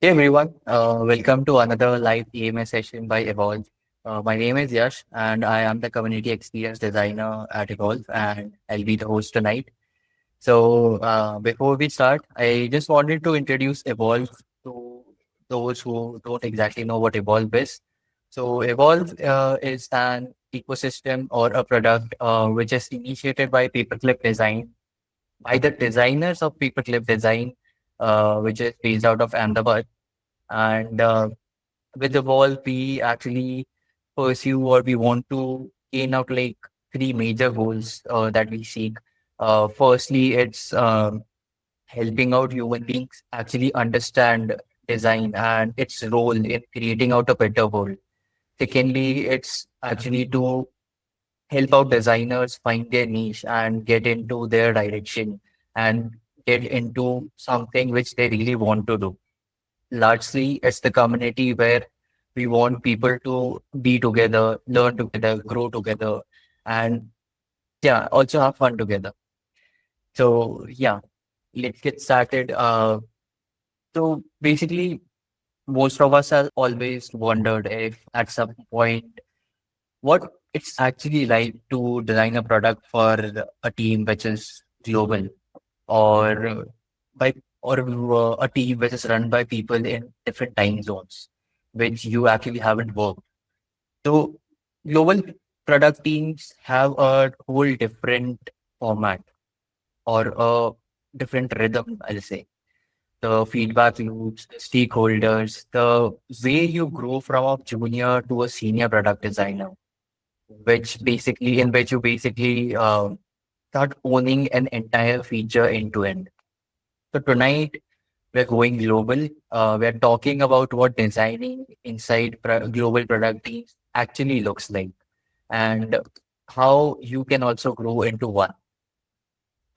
Hey everyone, welcome to another live EMS session by Evolve. My name is Yash and I am the community experience designer at Evolve and I'll be the host tonight. Before we start, I just wanted to introduce Evolve to those who don't exactly know what Evolve is. So Evolve is an ecosystem or a product which is initiated by Paperclip Design, by the designers of Paperclip Design, which is based out of Ahmedabad. And with the ball, we actually pursue or we want to gain out like three major goals that we seek. Firstly, it's helping out human beings actually understand design and its role in creating out a better world. Secondly, it's actually to help out designers find their niche and get into their direction and get into something which they really want to do. Largely, it's the community where we want people to be together, learn together, grow together, and yeah, also have fun together. So yeah, let's get started. So basically, most of us have always wondered if at some point what it's actually like to design a product for a team which is global or by a team which is run by people in different time zones, which you actually haven't worked. So global product teams have a whole different format or a different rhythm, I'll say. The feedback loops, the stakeholders, the way you grow from a junior to a senior product designer, in which you basically start owning an entire feature end to end. So tonight we're going global. We're talking about what designing inside global product teams actually looks like and how you can also grow into one.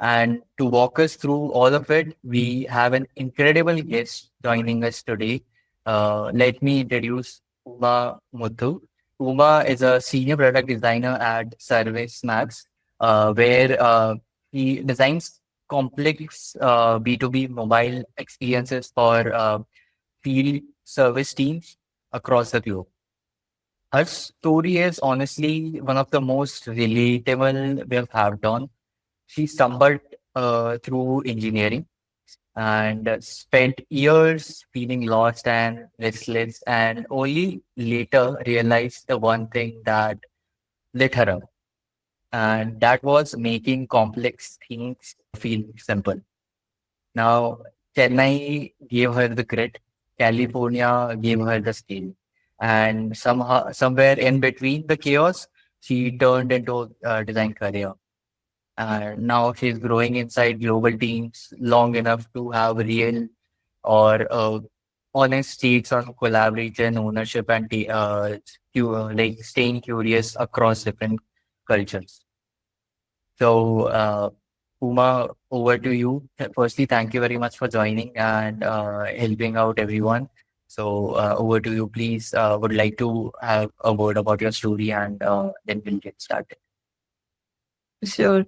And to walk us through all of it, we have an incredible guest joining us today. Let me introduce Muthu. Uma is a senior product designer at ServiceMax, where he designs complex B2B mobile experiences for field service teams across the globe. Her story is honestly one of the most relatable we've had on. She stumbled through engineering and spent years feeling lost and restless, and only later realized the one thing that lit her up, and that was making complex things feel simple. Now, Chennai gave her the grit, California gave her the skill, and somewhere in between the chaos, she turned into a design career. Now she's growing inside global teams long enough to have real or honest takes on collaboration, ownership, and like staying curious across different cultures. So, Uma, over to you. Firstly, thank you very much for joining and helping out everyone. So, over to you, please. Would like to have a word about your story and then we'll get started. Sure.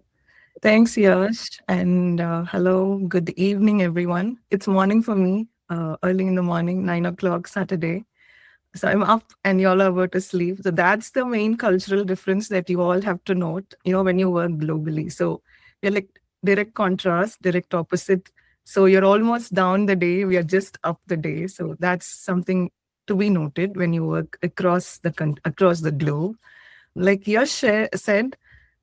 Thanks, Yash. And hello, good evening, everyone. It's morning for me, early in the morning, 9 o'clock Saturday. So I'm up and y'all are about to sleep. So that's the main cultural difference that you all have to note, when you work globally. So you're like direct contrast, direct opposite. So you're almost down the day. We are just up the day. So that's something to be noted when you work across the globe. Like Yash said,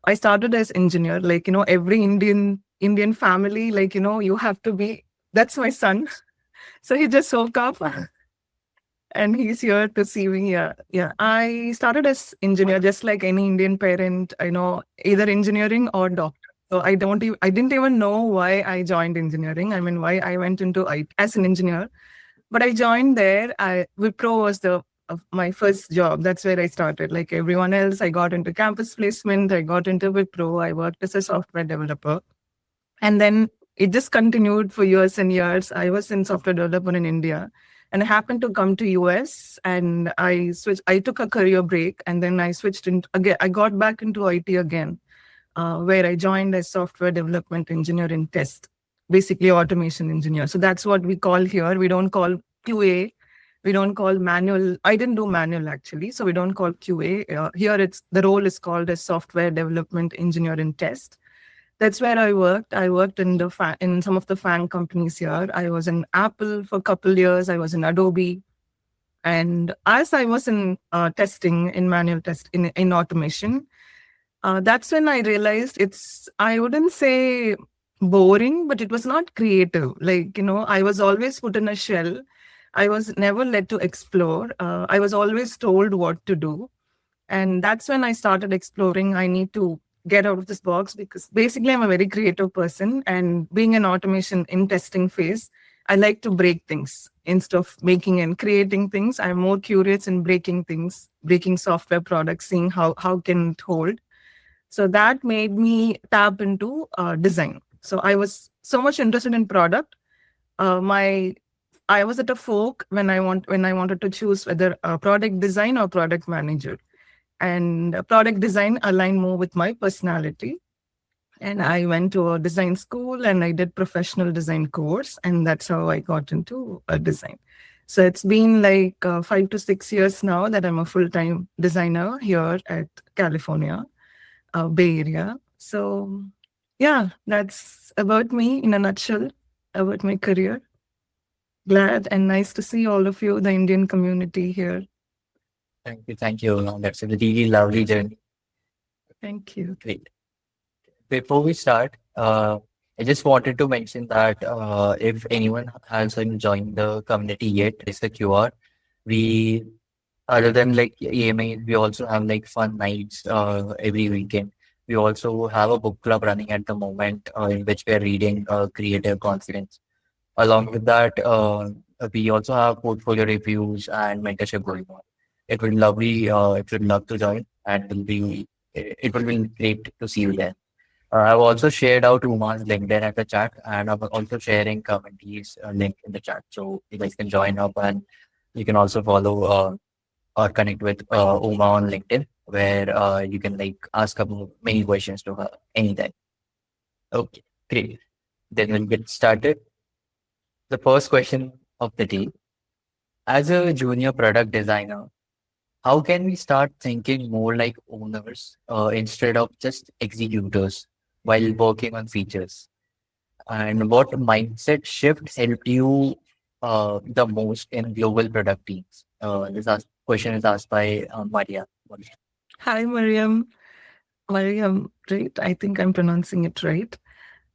I started as engineer. Like every Indian family, like you have to be. That's my son. So he just woke up and he's here to see me. Yeah, yeah. I started as engineer, just like any Indian parent. Either engineering or doctor. So I didn't even know why I joined engineering. I mean, why I went into IT as an engineer. But I joined there. Wipro was my first job. That's where I started. Like everyone else, I got into campus placement. I got into Wipro. I worked as a software developer. And then it just continued for years and years. I was in software development in India. And I happened to come to US and I took a career break and then I switched into again. I got back into IT again, where I joined as software development engineer in test, basically automation engineer. So that's what we call here. We don't call QA. We don't call manual. I didn't do manual actually, so we don't call QA. Here, it's the role is called as software development engineer in test. That's where I worked. I worked in in some of the FANG companies here. I was in Apple for a couple years. I was in Adobe, and as I was in testing, in manual test, in automation, that's when I realized I wouldn't say boring, but it was not creative. Like, I was always put in a shell. I was never led to explore. I was always told what to do. And that's when I started exploring. I need to get out of this box because basically I'm a very creative person. And being an automation in testing phase, I like to break things instead of making and creating things. I'm more curious in breaking things, breaking software products, seeing how can it hold. So that made me tap into design. So I was so much interested in product. My I was at a fork when I wanted to choose whether product design or product manager. And product design aligned more with my personality. And I went to a design school and I did professional design course, and that's how I got into design. So it's been like 5 to 6 years now that I'm a full-time designer here at California, Bay Area. So, yeah, that's about me in a nutshell, about my career. Glad and nice to see all of you, the Indian community here. Thank you. Thank you. That's a really lovely journey. Thank you. Great. Before we start, I just wanted to mention that if anyone hasn't joined the community yet, it's the QR. We, other than like EMA, we also have like fun nights every weekend. We also have a book club running at the moment in which we are reading Creative Confidence. Along with that, we also have portfolio reviews and mentorship going on. It would lovely if you'd love to join, and it will be great to see you there. I've also shared out Uma's LinkedIn at the chat, and I'm also sharing communities link in the chat, so you guys can join up, and you can also follow or connect with Uma on LinkedIn, where you can like ask about many questions to her anytime. Okay, great. Then we'll get started. The first question of the day: as a junior product designer, how can we start thinking more like owners instead of just executors while working on features? And what mindset shift helped you the most in global product teams? Question is asked by Maria. Hi, Mariam. Mariam, right? I think I'm pronouncing it right.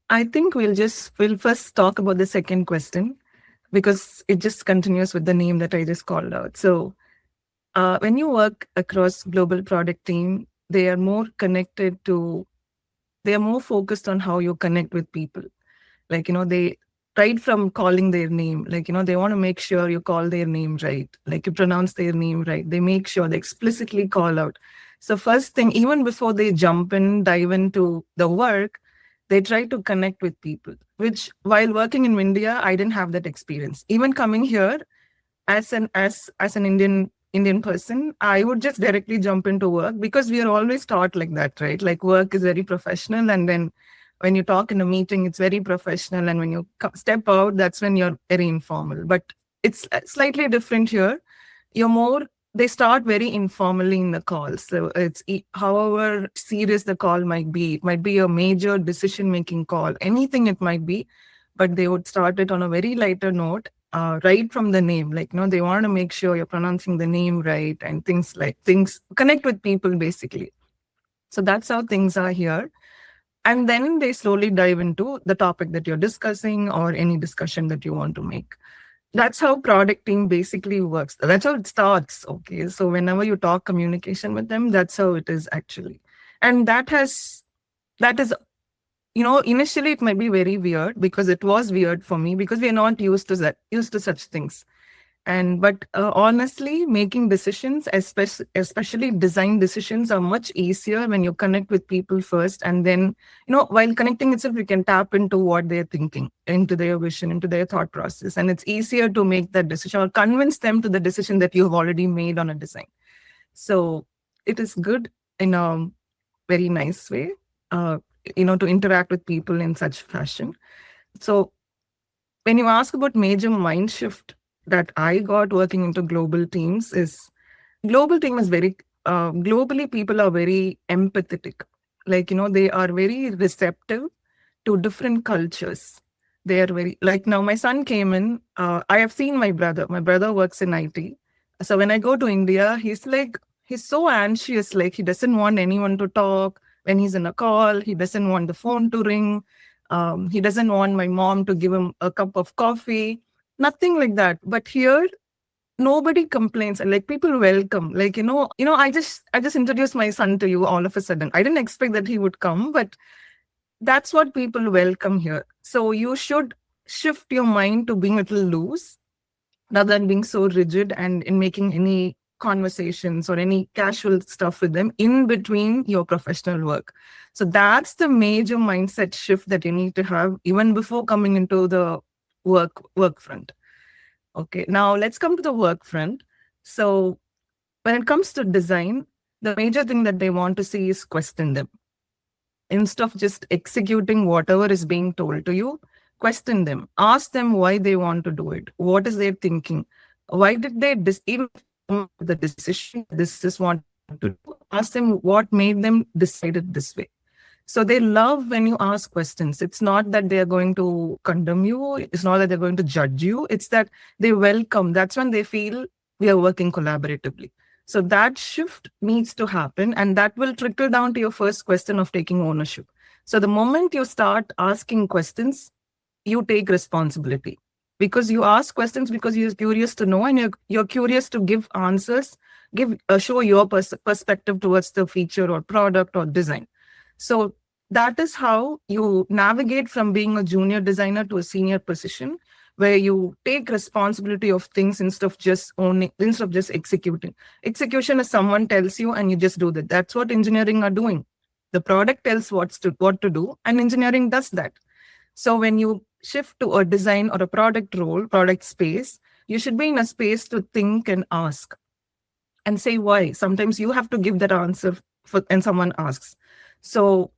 I think we'll first talk about the second question because it just continues with the name that I just called out. So when you work across global product team, they are more focused on how you connect with people. Like, they right from calling their name, like, they want to make sure you call their name right, like you pronounce their name right. They make sure they explicitly call out. So first thing, even before they dive into the work, they try to connect with people, which while working in India, I didn't have that experience. Even coming here as an Indian person, I would just directly jump into work because we are always taught like that, right? Like work is very professional, and then when you talk in a meeting, it's very professional, and when you step out, that's when you're very informal. But it's slightly different here. You're more They start very informally in the call. So however serious the call might be, it might be a major decision making call, anything it might be, but they would start it on a very lighter note, right from the name. Like, they want to make sure you're pronouncing the name right, and things connect with people basically. So that's how things are here. And then they slowly dive into the topic that you're discussing or any discussion that you want to make. That's how product team basically works. That's how it starts. Okay. So whenever you talk communication with them, that's how it is actually. And that is, initially it might be very weird because it was weird for me because we're not used to such things. But honestly, making decisions, especially design decisions, are much easier when you connect with people first. And then, while connecting itself, you can tap into what they're thinking, into their vision, into their thought process. And it's easier to make that decision or convince them to the decision that you have already made on a design. So it is good in a very nice way, to interact with people in such fashion. So when you ask about major mind shift, that I got working into global teams is global team is very globally people are very empathetic. Like, they are very receptive to different cultures. They are very, like, now my son came in. I have seen my brother. My brother works in IT. So when I go to India, he's so anxious. Like, he doesn't want anyone to talk. When he's in a call, he doesn't want the phone to ring. He doesn't want my mom to give him a cup of coffee. Nothing like that. But here, nobody complains, and like people welcome. Like, I just introduced my son to you all of a sudden. I didn't expect that he would come, but that's what people welcome here. So you should shift your mind to being a little loose rather than being so rigid and in making any conversations or any casual stuff with them in between your professional work. So that's the major mindset shift that you need to have even before coming into the work front. Okay, now let's come to the work front. So when it comes to design, the major thing that they want to see is question them. Instead of just executing whatever is being told to you, question them. Ask them why they want to do it. What is their thinking? Why did they even the decision? This is what to do. Ask them what made them decide it this way. So they love when you ask questions. It's not that they are going to condemn you. It's not that they're going to judge you. It's that they welcome. That's when they feel we are working collaboratively. So that shift needs to happen, and that will trickle down to your first question of taking ownership. So the moment you start asking questions, you take responsibility, because you ask questions because you're curious to know, and you're curious to give answers, show your perspective towards the feature or product or design. So that is how you navigate from being a junior designer to a senior position, where you take responsibility of things instead of just executing. Execution is someone tells you and you just do that. That's what engineering are doing. The product tells what to do, and engineering does that. So when you shift to a design or a product space, you should be in a space to think and ask and say why. Sometimes you have to give that answer and someone asks. So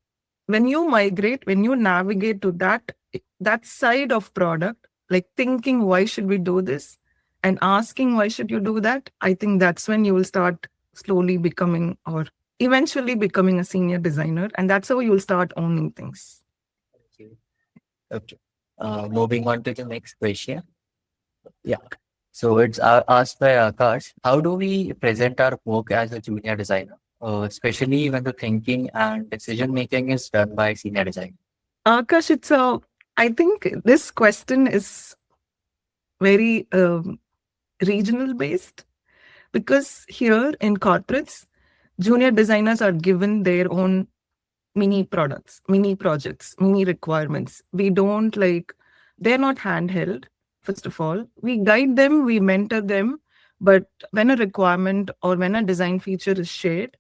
when you navigate to that side of product, like thinking why should we do this and asking why should you do that, I think that's when you will start slowly becoming or eventually becoming a senior designer, and that's how you'll start owning things. Okay. Okay. Moving on to the next question. Yeah. So it's asked by Akash. How do we present our work as a junior designer, especially when the thinking and decision making is done by senior designer? Akash, I think this question is very regional based, because here in corporates, junior designers are given their own mini products, mini projects, mini requirements. We don't they're not handheld. First of all, we guide them, we mentor them, but when a requirement or when a design feature is shared,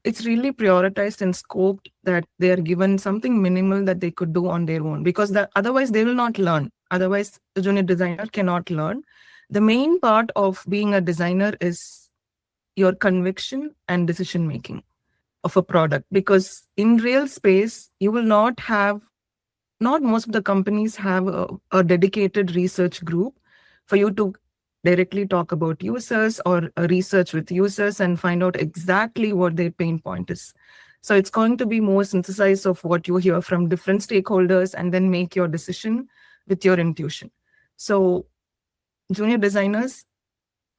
it's really prioritized and scoped that they are given something minimal that they could do on their own, because otherwise they will not learn. Otherwise, the junior designer cannot learn. The main part of being a designer is your conviction and decision making of a product, because in real space you will not most of the companies have a dedicated research group for you to directly talk about users or research with users and find out exactly what their pain point is. So it's going to be more synthesized of what you hear from different stakeholders and then make your decision with your intuition. So junior designers,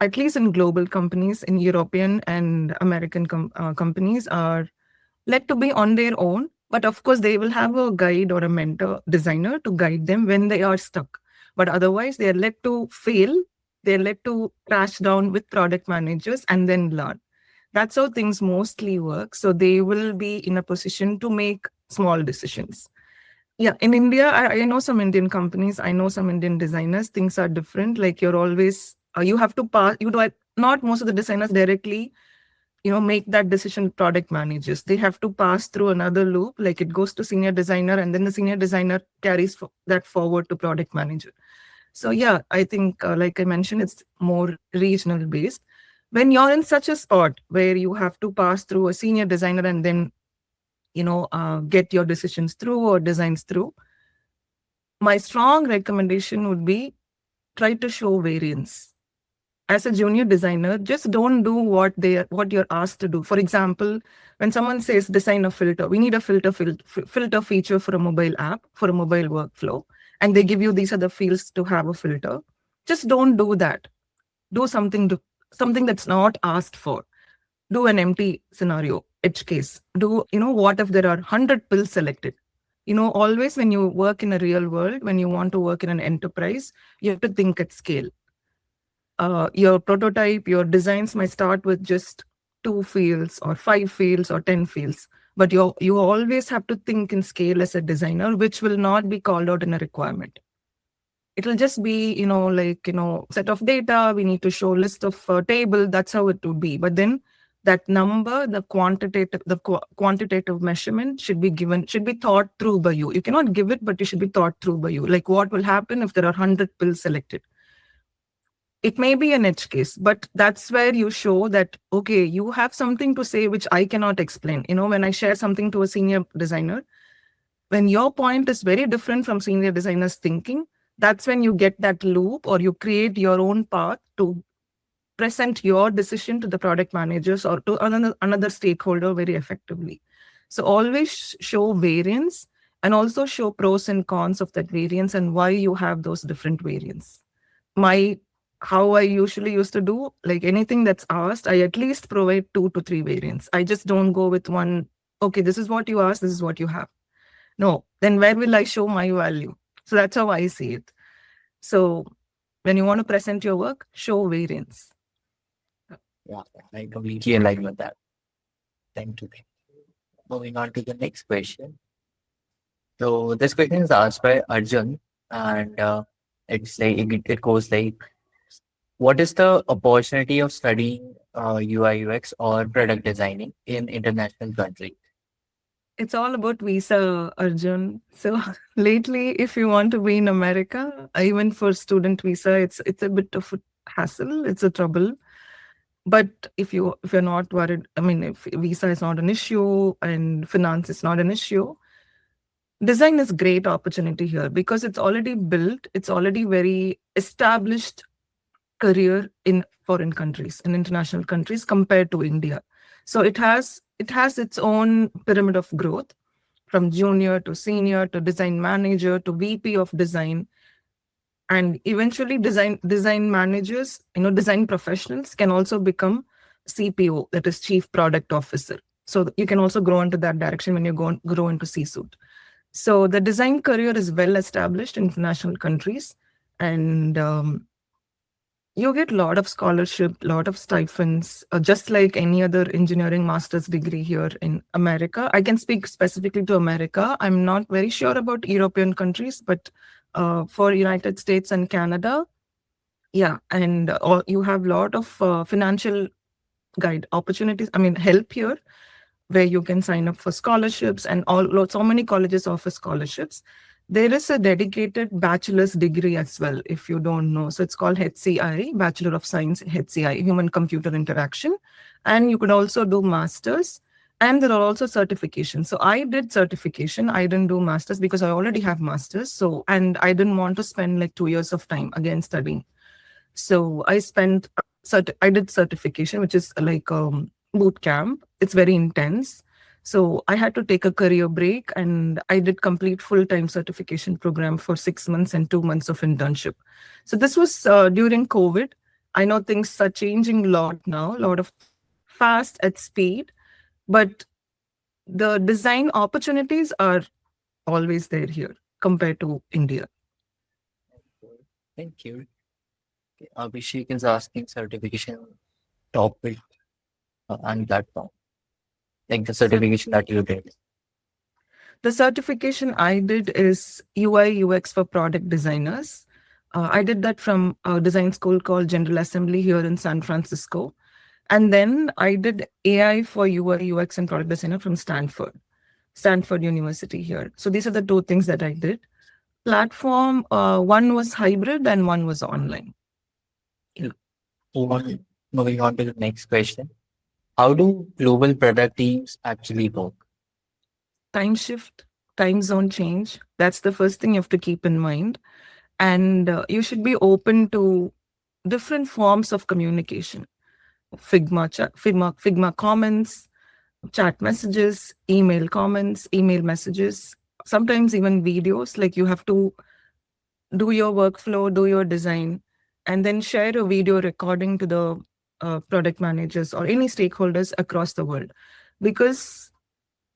at least in global companies, in European and American companies, are led to be on their own. But of course, they will have a guide or a mentor designer to guide them when they are stuck. But otherwise, they are led to fail. They're led to crash down with product managers and then learn. That's how things mostly work. So they will be in a position to make small decisions. Yeah, in India, I know some Indian companies, I know some Indian designers, things are different. Like you're always, you have to pass, not most of the designers directly, make that decision product managers. They have to pass through another loop, like it goes to senior designer and then the senior designer carries that forward to product manager. So yeah, I think, like I mentioned, it's more regional based. When you're in such a spot where you have to pass through a senior designer and then get your decisions through or designs through, my strong recommendation would be try to show variance. As a junior designer, just don't do what you're asked to do. For example, when someone says design a filter, we need a filter feature for a mobile app, for a mobile workflow, and they give you these other fields to have a filter. Just don't do that. Do something that's not asked for. Do an empty scenario, edge case. Do, what if there are 100 pills selected? Always when you work in a real world, when you want to work in an enterprise, you have to think at scale. Your prototype, your designs might start with just 2 fields or 5 fields or 10 fields, but you always have to think in scale as a designer, which will not be called out in a requirement. It'll just be, set of data. We need to show list of table. That's how it would be. But then that number, the quantitative measurement should be thought through by you. You cannot give it, but it should be thought through by you. Like what will happen if there are 100 pills selected? It may be an edge case, but that's where you show that, okay, you have something to say which I cannot explain. When I share something to a senior designer, when your point is very different from senior designer's thinking, that's when you get that loop, or you create your own path to present your decision to the product managers or to another stakeholder very effectively. So always show variance, and also show pros and cons of that variance and why you have those different variants. How I usually used to do, like anything that's asked, I at least provide 2 to 3 variants. I just don't go with one, okay, this is what you asked, this is what you have. No, then where will I show my value? So that's how I see it. So when you want to present your work, show variance. Yeah, I completely align with that. Thank you. Moving on to the next question. So this question is asked by Arjun, and it goes like, what is the opportunity of studying UI UX or product designing in international countries? It's all about visa, Arjun. So lately, if you want to be in America, even for student visa, it's a bit of a hassle. It's a trouble. But if you're not worried, I mean, if visa is not an issue and finance is not an issue, design is great opportunity here because it's already built. It's already very established career in foreign countries, in international countries compared to India. So it has its own pyramid of growth, from junior to senior to design manager to VP of design. And eventually design managers, design professionals can also become CPO, that is chief product officer. So you can also grow into that direction when you grow into C-suite. So the design career is well established in international countries, and you get a lot of scholarship, lot of stipends, just like any other engineering master's degree here in America. I can speak specifically to America. I'm not very sure about European countries, but for United States and Canada, yeah, and you have a lot of financial guide opportunities. I mean, help here, where you can sign up for scholarships, and so many colleges offer scholarships. There is a dedicated bachelor's degree as well, if you don't know. So it's called HCI, Bachelor of Science, HCI, Human Computer Interaction. And you could also do master's, and there are also certifications. So I did certification. I didn't do master's because I already have master's. So, and I didn't want to spend like 2 years of time again studying. So I did certification, which is like boot camp. It's very intense. So I had to take a career break, and I did complete full-time certification program for 6 months and 2 months of internship. So this was during COVID. I know things are changing a lot now, a lot of fast at speed, but the design opportunities are always there here compared to India. Thank you. Abhishek is asking certification topic and platform, like the certification that you did. The certification I did is UI UX for product designers. I did that from a design school called General Assembly here in San Francisco. And then I did AI for UI UX and product designer from Stanford University here. So these are the 2 things that I did. Platform, one was hybrid and one was online. Moving on to the next question. How do global product teams actually work? Time shift, time zone change. That's the first thing you have to keep in mind. And you should be open to different forms of communication. Figma comments, chat messages, email comments, email messages, sometimes even videos. Like you have to do your workflow, do your design, and then share a video recording to the product managers or any stakeholders across the world. Because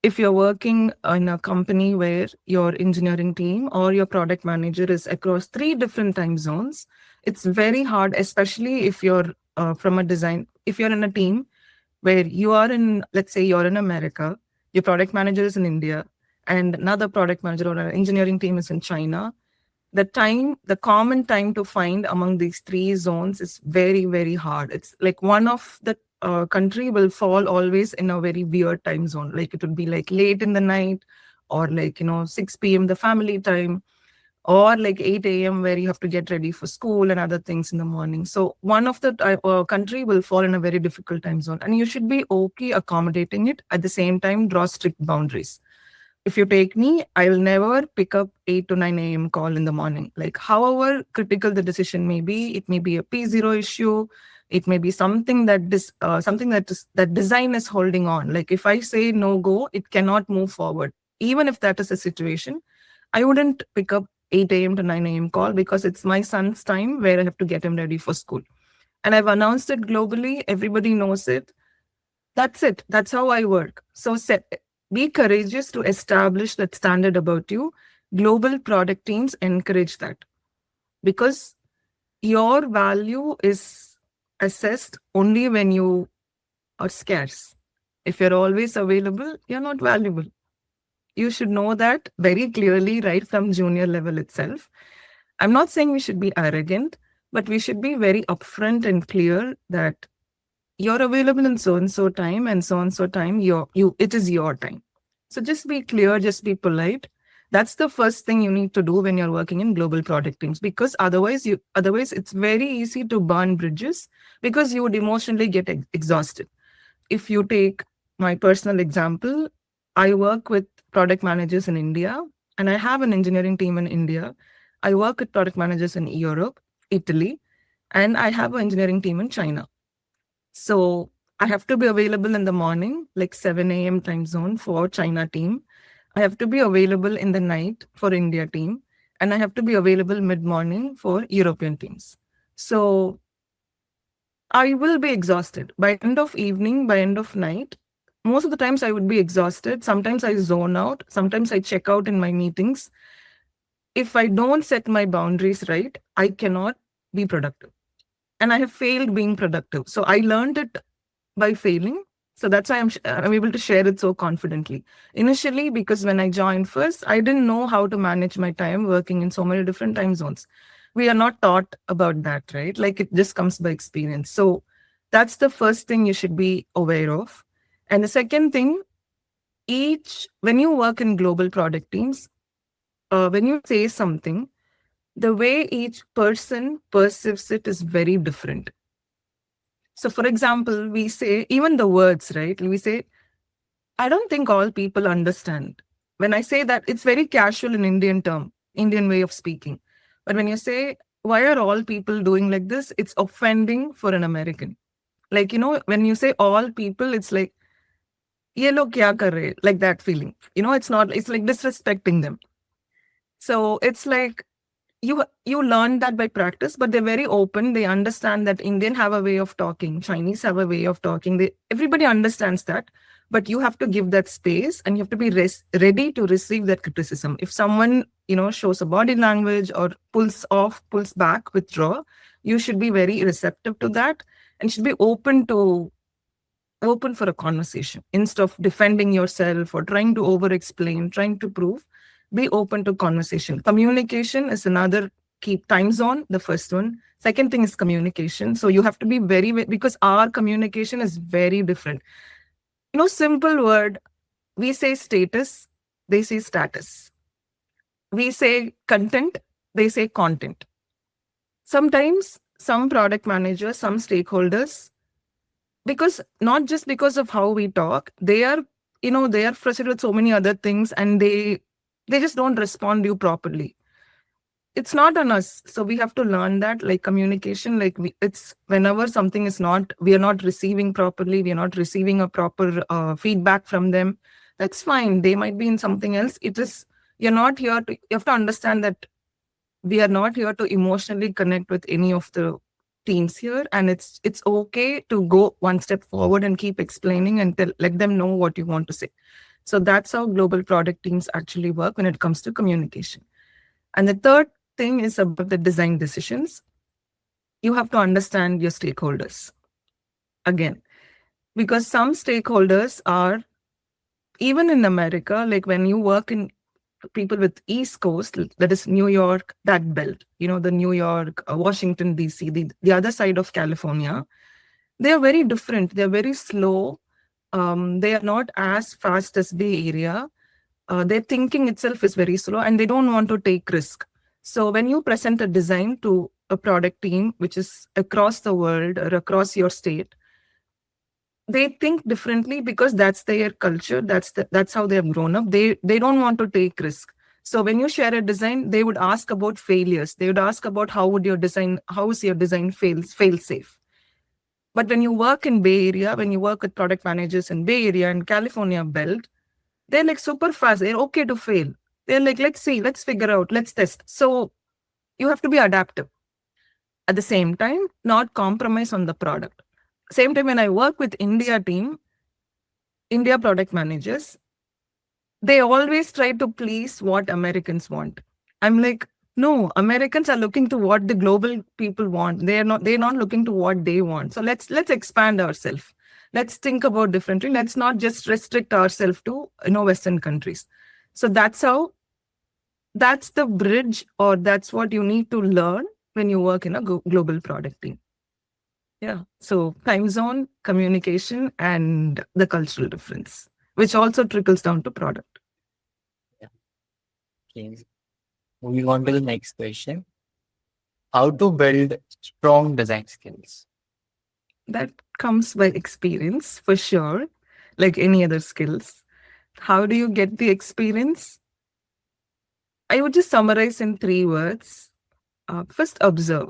if you're working in a company where your engineering team or your product manager is across three different time zones, it's very hard, especially if you're from a design, if you're in a team where you are in, let's say you're in America, your product manager is in India, and another product manager or an engineering team is in China. The common time to find among these three zones is very, very hard. It's like one of the country will fall always in a very weird time zone. Like it would be like late in the night, or like, 6 p.m., the family time, or like 8 a.m., where you have to get ready for school and other things in the morning. So one of the country will fall in a very difficult time zone, and you should be okay accommodating it. At the same time, draw strict boundaries. If you take me, I will never pick up 8 to 9 a.m. call in the morning. Like, however critical the decision may be, it may be a P0 issue, it may be something that design is holding on. Like, if I say no go, it cannot move forward. Even if that is a situation, I wouldn't pick up 8 a.m. to 9 a.m. call, because it's my son's time where I have to get him ready for school. And I've announced it globally. Everybody knows it. That's it. That's how I work. So be courageous to establish that standard about you. Global product teams encourage that, because your value is assessed only when you are scarce. If you're always available, you're not valuable. You should know that very clearly right from junior level itself. I'm not saying we should be arrogant, but we should be very upfront and clear that you're available in so and so time, and so and so time it is your time. So just be clear, just be polite. That's the first thing you need to do when you're working in global product teams, because otherwise it's very easy to burn bridges, because you would emotionally get exhausted. If you take my personal example, I work with product managers in India, and I have an engineering team in India. I work with product managers in Europe, Italy, and I have an engineering team in China. So I have to be available in the morning, like 7 a.m. time zone for China team. I have to be available in the night for India team. And I have to be available mid-morning for European teams. So I will be exhausted. By end of evening, by end of night, most of the times I would be exhausted. Sometimes I zone out. Sometimes I check out in my meetings. If I don't set my boundaries right, I cannot be productive. And I have failed being productive. So I learned it by failing. So that's why I'm able to share it so confidently. Initially, because when I joined first, I didn't know how to manage my time working in so many different time zones. We are not taught about that, right? Like it just comes by experience. So that's the first thing you should be aware of. And the second thing, when you work in global product teams, when you say something, the way each person perceives it is very different. So, for example, we say, even the words, right? We say, I don't think all people understand. When I say that, it's very casual in Indian way of speaking. But when you say, why are all people doing like this? It's offending for an American. Like, when you say all people, it's like, ye log kya kar rahe? Like that feeling. It's like disrespecting them. So it's like, you learn that by practice, but they're very open. They understand that Indian have a way of talking, Chinese have a way of talking. Everybody understands that, but you have to give that space, and you have to be ready to receive that criticism. If someone shows a body language or pulls back, withdraw, you should be very receptive to that, and should be open for a conversation instead of defending yourself or trying to over explain, trying to prove. Be open to conversation. Communication is another key. Time zone, the first one. Second thing is communication. So you have to be because our communication is very different. Simple word, we say status, they say status. We say content, they say content. Sometimes some product managers, some stakeholders, not just because of how we talk, they are frustrated with so many other things, and they just don't respond to you properly. it's not on us. So we have to learn that, like communication, like it's whenever something is not, we are not receiving properly, we are not receiving a proper feedback from them. That's fine. They might be in something else. It is, you're not here to, you have to understand that we are not here to emotionally connect with any of the teams here, and it's okay to go one step forward and keep explaining and let them know what you want to say. So that's how global product teams actually work when it comes to communication. And the third thing is about the design decisions. You have to understand your stakeholders again, because some stakeholders are, even in America, like when you work in people with East Coast, that is New York, that belt, the New York, Washington, D.C., the other side of California, they are very different. They're very slow. They are not as fast as Bay Area. Their thinking itself is very slow and they don't want to take risk. So when you present a design to a product team, which is across the world or across your state, they think differently because that's their culture. That's how they have grown up. They don't want to take risk. So when you share a design, they would ask about failures. They would ask about how is your design fail safe. But when you work in Bay Area, when you work with product managers in Bay Area and California belt, they're like super fast. They're okay to fail. They're like, let's see, let's figure out, let's test. So you have to be adaptive. At the same time, not compromise on the product. Same time, when I work with India team, India product managers, they always try to please what Americans want. I'm like, no, Americans are looking to what the global people want. They're not looking to what they want. So let's expand ourselves. Let's think about differently. Let's not just restrict ourselves to Western countries. So that's the bridge, or that's what you need to learn when you work in a global product team. Yeah. So time zone, communication, and the cultural difference, which also trickles down to product. Yeah. Okay. Moving on to the next question. How to build strong design skills? That comes by experience for sure, like any other skills. How do you get the experience? I would just summarize in 3 words. First, observe.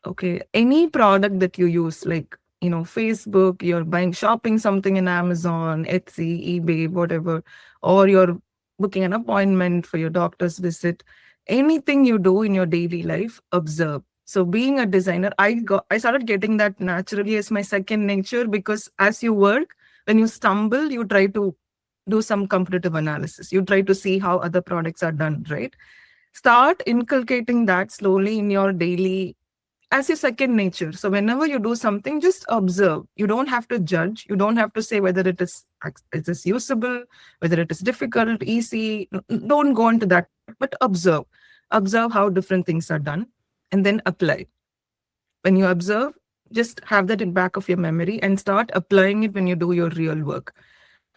Okay. Any product that you use, like, Facebook, you're buying, shopping something in Amazon, Etsy, eBay, whatever, or you're booking an appointment for your doctor's visit, anything you do in your daily life, observe. So being a designer, I started getting that naturally as my second nature, because as you work, when you stumble, you try to do some competitive analysis. You try to see how other products are done, right? Start inculcating that slowly in your daily, as your second nature. So whenever you do something, just observe. You don't have to judge. You don't have to say whether it is usable, whether it is difficult, easy. Don't go into that, but observe. Observe how different things are done and then apply. When you observe, just have that in back of your memory and start applying it when you do your real work.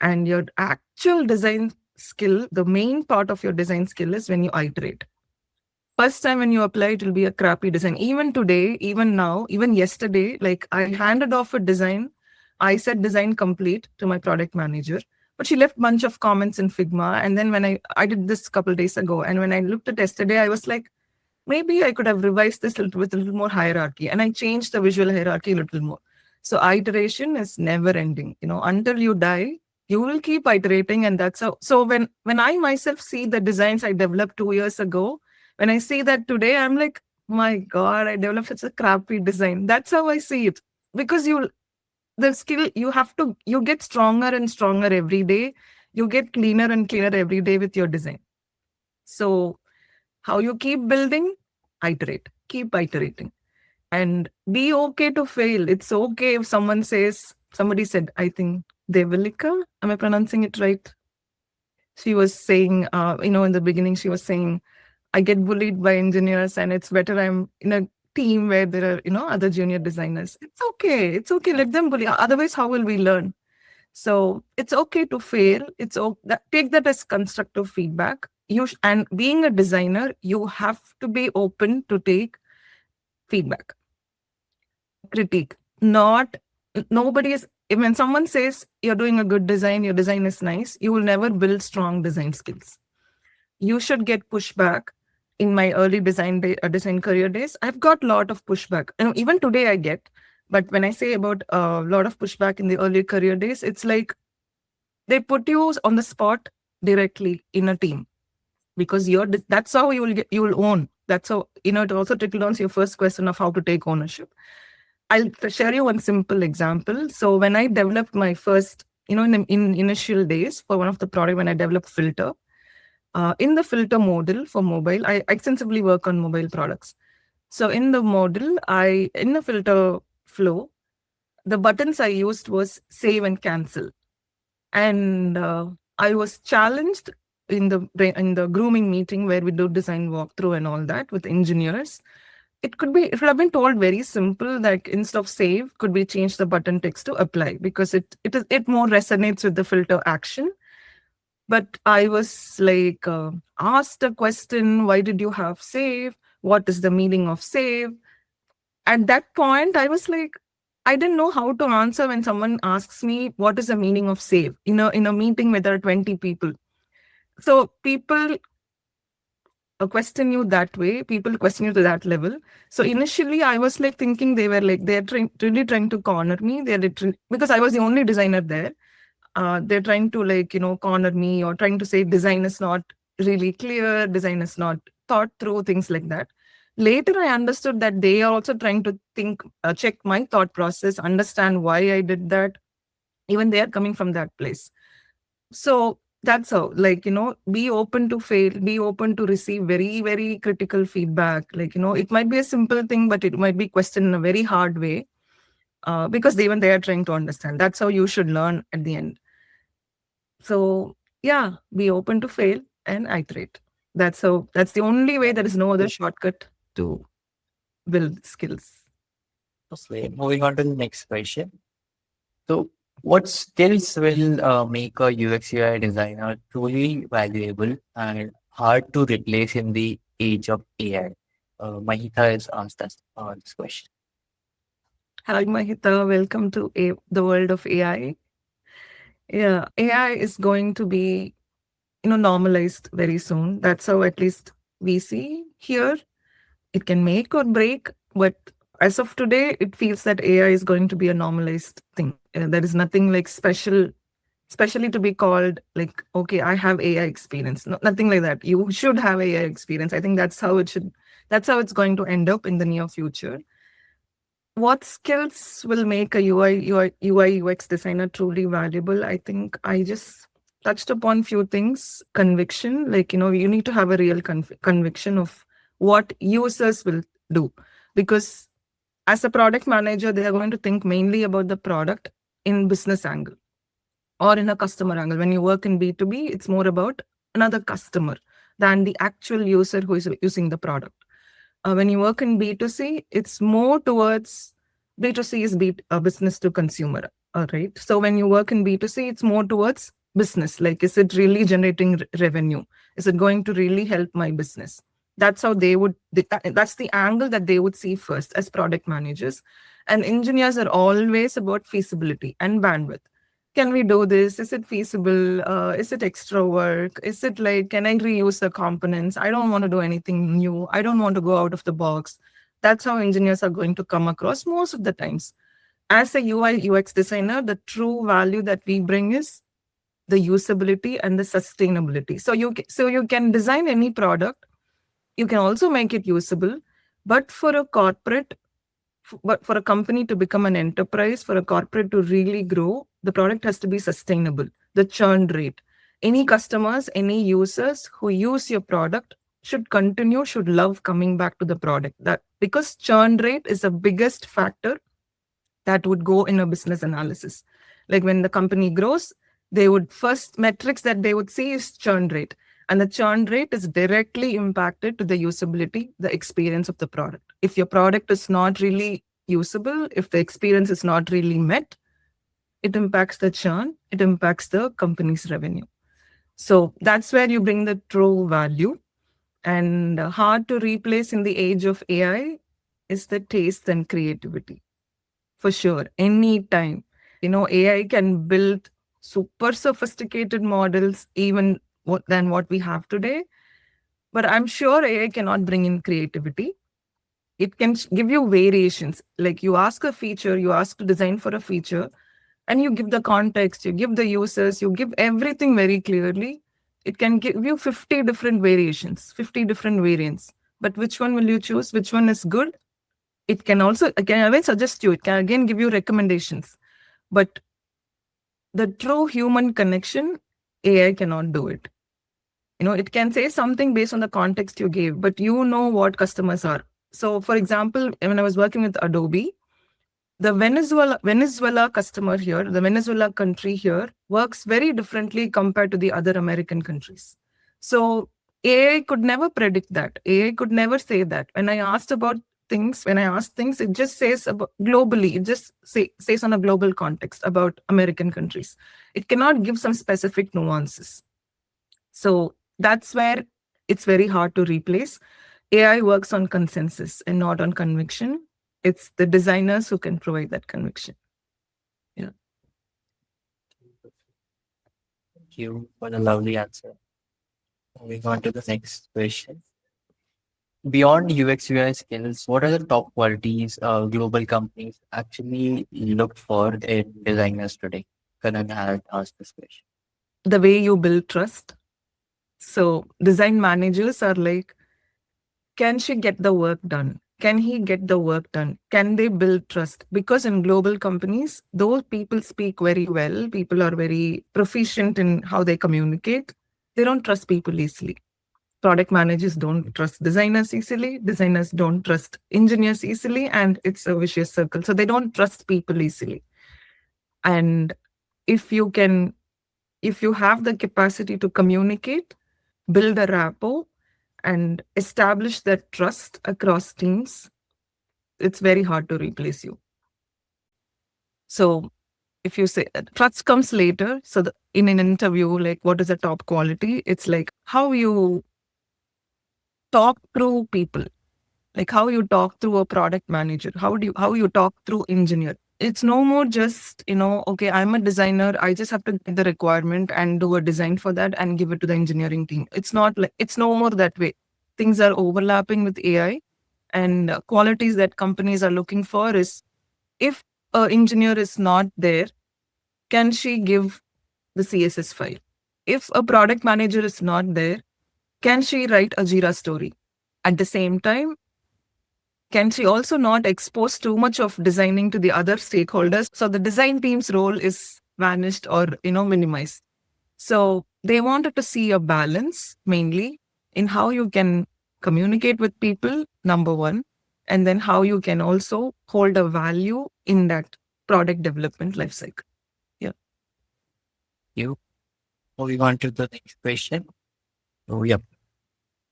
And your actual design skill, the main part of your design skill is when you iterate. First time when you apply, it will be a crappy design. Even today, even now, even yesterday, like I handed off a design. I said design complete to my product manager, but she left bunch of comments in Figma. And then when I did this a couple of days ago, and when I looked at yesterday, I was like, maybe I could have revised this with a little more hierarchy. And I changed the visual hierarchy a little more. So iteration is never ending. Until you die, you will keep iterating. And that's how. So when I myself see the designs I developed 2 years ago, when I see that today, I'm like, my God, I developed such a crappy design. That's how I see it. Because the skill, you get stronger and stronger every day. You get cleaner and cleaner every day with your design. So how you keep building? Iterate. Keep iterating. And be okay to fail. It's okay if somebody said, I think Devalika, am I pronouncing it right? She was saying, in the beginning, she was saying, I get bullied by engineers and it's better I'm in a team where there are, other junior designers. It's okay. It's okay. Let them bully. Otherwise, how will we learn? So it's okay to fail. Take that as constructive feedback. And being a designer, you have to be open to take feedback, critique. Nobody is, when someone says you're doing a good design, your design is nice, you will never build strong design skills. You should get pushback. in my early design career days, I've got a lot of pushback. And even today I get. But when I say about a lot of pushback in the early career days, it's like they put you on the spot directly in a team because that's how you will own. That's how, it also trickled on to your first question of how to take ownership. I'll share you one simple example. So when I developed my first, in initial days for one of the product, when I developed filter, in the filter model for mobile, I extensively work on mobile products. So in the model, in the filter flow, the buttons I used was save and cancel. And I was challenged in the grooming meeting where we do design walkthrough and all that with engineers. It would have been told very simple, like instead of save, could we change the button text to apply, because it more resonates with the filter action. But I was like asked a question, why did you have save? What is the meaning of save? At that point, I was like, I didn't know how to answer when someone asks me what is the meaning of save in a meeting where there are 20 people. So people question you that way, people question you to that level. So initially I was like thinking they're really trying to corner me. They're literally, because I was the only designer there, they're trying to corner me, or trying to say design is not really clear, design is not thought through, things like that. Later I understood that they are also trying to check my thought process, understand why I did that. Even they are coming from that place. So that's how, be open to fail, be open to receive very, very critical feedback. It might be a simple thing, but it might be questioned in a very hard way, because even they are trying to understand. That's how you should learn at the end. So yeah, be open to fail and iterate. That's the only way. There is no other shortcut to build skills. Okay, moving on to the next question. So, what skills will make a UX UI designer truly valuable and hard to replace in the age of AI? Mahita has asked us this question. Hi, Mahita. Welcome to the world of AI. Yeah, AI is going to be, normalized very soon. That's how at least we see here. It can make or break, but as of today, it feels that AI is going to be a normalized thing. There is nothing like special, especially to be called like, okay, I have AI experience. No, nothing like that. You should have AI experience. I think that's how it should. That's how it's going to end up in the near future. What skills will make a UI UX designer truly valuable? I think I just touched upon few things. Conviction, you need to have a real conviction of what users will do, because as a product manager, they are going to think mainly about the product in business angle or in a customer angle. When you work in B2B, it's more about another customer than the actual user who is using the product. When you work in B2C, it's more towards B2C is business to consumer. All right. So when you work in B2C, it's more towards business. Like, is it really generating revenue? Is it going to really help my business? That's how that's the angle that they would see first as product managers. And engineers are always about feasibility and bandwidth. Can we do this? Is it feasible? Is it extra work? Is it like, can I reuse the components? I don't want to do anything new. I don't want to go out of the box. That's how engineers are going to come across most of the times. As a UI UX designer, the true value that we bring is the usability and the sustainability. So you can design any product. You can also make it usable, but for a company to become an enterprise, for a corporate to really grow, the product has to be sustainable. The churn rate. Any customers, any users who use your product should love coming back to the product. That because churn rate is the biggest factor that would go in a business analysis. Like when the company grows, they would first metrics that they would see is churn rate. And the churn rate is directly impacted to the usability, the experience of the product. If your product is not really usable, if the experience is not really met, it impacts the churn, it impacts the company's revenue. So that's where you bring the true value. And hard to replace in the age of AI is the taste and creativity. For sure, anytime. AI can build super sophisticated models, even than what we have today. But I'm sure AI cannot bring in creativity. It can give you variations. Like you ask a feature, you ask to design for a feature, and you give the context, you give the users, you give everything very clearly. It can give you 50 different variations, 50 different variants. But which one will you choose? Which one is good? It can also, it can again suggest you, it can again give you recommendations. But the true human connection, AI cannot do it. It can say something based on the context you gave, but you know what customers are. So, for example, when I was working with Adobe, the Venezuela customer here, the Venezuela country here works very differently compared to the other American countries. So AI could never predict that. AI could never say that. When I ask things, it just says about globally, it just says on a global context about American countries. It cannot give some specific nuances. So that's where it's very hard to replace. AI works on consensus and not on conviction. It's the designers who can provide that conviction. Yeah. Thank you for the lovely answer. Moving on to the next question. Beyond UX UI skills, what are the top qualities global companies actually look for in designers today? Karan had asked this question. The way you build trust. So design managers are like, can she get the work done? Can he get the work done? Can they build trust? Because in global companies, those people speak very well. People are very proficient in how they communicate. They don't trust people easily. Product managers don't trust designers easily. Designers don't trust engineers easily. And it's a vicious circle. So they don't trust people easily. And if you can, if you have the capacity to communicate, build a rapport, and establish that trust across teams, it's very hard to replace you. So if you say trust comes later, so in an interview, like what is the top quality? It's like how you talk through people, like how you talk through a product manager, how you talk through engineer. It's no more just, okay, I'm a designer, I just have to get the requirement and do a design for that and give it to the engineering team. It's not like, it's no more that way. Things are overlapping with AI, and qualities that companies are looking for is, if an engineer is not there, can she give the CSS file? If a product manager is not there, can she write a Jira story? At the same time, can she also not expose too much of designing to the other stakeholders? So the design team's role is vanished or, minimized. So they wanted to see a balance mainly in how you can communicate with people, number one, and then how you can also hold a value in that product development lifecycle. Yeah. You. Moving on to the next question. Oh, yep.